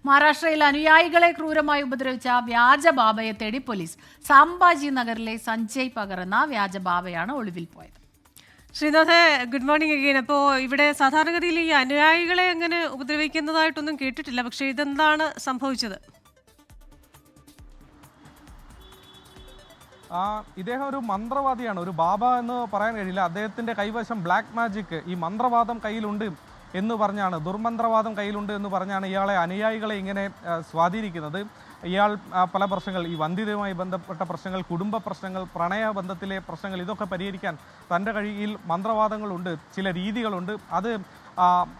മഹാരാഷ്ട്രയിൽ അനുയായികളെ ക്രൂരമായി ഉപദ്രവിച്ച വ്യാജ ബാബയെ തേടി പോലീസ്. സാംബാജി നഗറിലെ സഞ്ജയ് പകർ എന്ന വ്യാജ ബാബയാണ് ഒളിവിൽ പോയത്. ശ്രീനാഥെ, ഗുഡ് മോർണിംഗ് അഗെയിൻ. അപ്പോൾ ഇവിടെ സാധാരണഗതിയിൽ ഈ അനുയായികളെ അങ്ങനെ ഉപദ്രവിക്കുന്നതായിട്ടൊന്നും കേട്ടിട്ടില്ല. പക്ഷേ ഇതെന്താണ് സംഭവിച്ചത്? ഇദ്ദേഹം ഒരു മന്ത്രവാദിയാണ്, ഒരു ബാബ എന്ന് പറയാൻ കഴിയില്ല. അദ്ദേഹത്തിൻ്റെ കൈവശം ബ്ലാക്ക് മാജിക്, ഈ മന്ത്രവാദം കയ്യിലുണ്ട് എന്ന് പറഞ്ഞാണ്, ദുർമന്ത്രവാദം കയ്യിലുണ്ട് എന്ന് പറഞ്ഞാണ് ഇയാളെ അനുയായികളെ ഇങ്ങനെ സ്വാധീനിക്കുന്നത്. ഇയാൾ പല പ്രശ്നങ്ങൾ, ഈ വന്ധ്യതയുമായി ബന്ധപ്പെട്ട പ്രശ്നങ്ങൾ, കുടുംബ പ്രശ്നങ്ങൾ, പ്രണയബന്ധത്തിലെ പ്രശ്നങ്ങൾ, ഇതൊക്കെ പരിഹരിക്കാൻ തൻ്റെ കയ്യിൽ മന്ത്രവാദങ്ങളുണ്ട്, ചില രീതികളുണ്ട്. അത്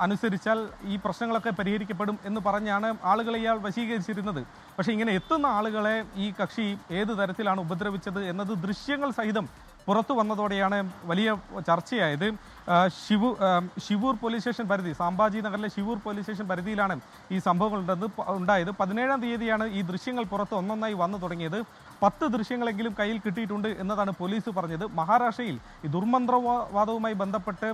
അനുസരിച്ചാൽ ഈ പ്രശ്നങ്ങളൊക്കെ പരിഹരിക്കപ്പെടും എന്ന് പറഞ്ഞാണ് ആളുകളെ ഇയാൾ വശീകരിച്ചിരുന്നത്. പക്ഷേ ഇങ്ങനെ എത്തുന്ന ആളുകളെ ഈ കക്ഷി ഏത് തരത്തിലാണ് ഉപദ്രവിച്ചത് എന്നത് ദൃശ്യങ്ങൾ സഹിതം പുറത്തു വന്നതോടെയാണ് വലിയ ചർച്ചയായത്. ശിവൂർ പോലീസ് സ്റ്റേഷൻ പരിധി, സാംബാജി നഗറിലെ ശിവൂർ പോലീസ് സ്റ്റേഷൻ പരിധിയിലാണ് ഈ സംഭവങ്ങൾ ഉണ്ടായത്. 17-ം തീയതിയാണ് ഈ ദൃശ്യങ്ങൾ പുറത്ത് ഒന്നൊന്നായി വന്നു തുടങ്ങിയത്. 10 ദൃശ്യങ്ങളെങ്കിലും കയ്യിൽ കിട്ടിയിട്ടുണ്ട് എന്നതാണ് പോലീസ് പറഞ്ഞത്. മഹാരാഷ്ട്രയിൽ ഈ ദുർമന്ത്രവാദവുമായി ബന്ധപ്പെട്ട്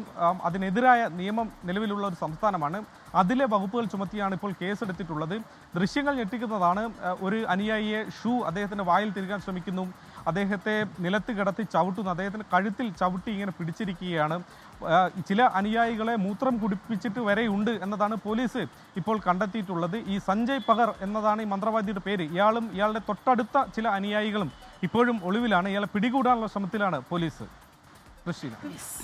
അതിനെതിരായ നിയമം നിലവിലുള്ള ഒരു സംസ്ഥാനമാണ്. അതിലെ വകുപ്പുകൾ ചുമത്തിയാണ് ഇപ്പോൾ കേസെടുത്തിട്ടുള്ളത്. ദൃശ്യങ്ങൾ ഞെട്ടിക്കുന്നതാണ്. ഒരു അനുയായിയെ അദ്ദേഹത്തിൻ്റെ വായിൽ തിരുകാൻ ശ്രമിക്കുന്നു, അദ്ദേഹത്തെ നിലത്ത് കിടത്തി ചവിട്ടുന്നു, അദ്ദേഹത്തിൻ്റെ കഴുത്തിൽ ചവിട്ടി ഇങ്ങനെ പിടിച്ചിരിക്കുകയാണ്. ചില അനുയായികളെ മൂത്രം കുടിപ്പിച്ചിട്ട് വരെയുണ്ട് എന്നതാണ് പോലീസ് ഇപ്പോൾ കണ്ടെത്തിയിട്ടുള്ളത്. ഈ സഞ്ജയ് പകർ എന്നതാണ് ഈ മന്ത്രവാദിയുടെ പേര്. ഇയാളും ഇയാളുടെ തൊട്ടടുത്ത ചില അനുയായികളും ഇപ്പോഴും ഒളിവിലാണ്. ഇയാളെ പിടികൂടാനുള്ള ശ്രമത്തിലാണ് പോലീസ്.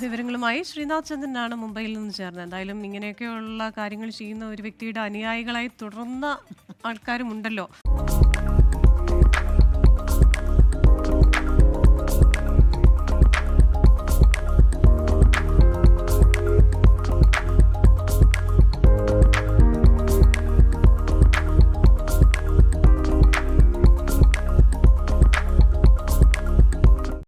വിവരങ്ങളുമായി ശ്രീനാഥ് ചന്ദ്രനാണ് മുംബൈയിൽ നിന്ന് ചേർന്നത്. എന്തായാലും ഇങ്ങനെയൊക്കെയുള്ള കാര്യങ്ങൾ ചെയ്യുന്ന ഒരു വ്യക്തിയുടെ അനുയായികളായി തുടർന്ന ആൾക്കാരുമുണ്ടല്ലോ.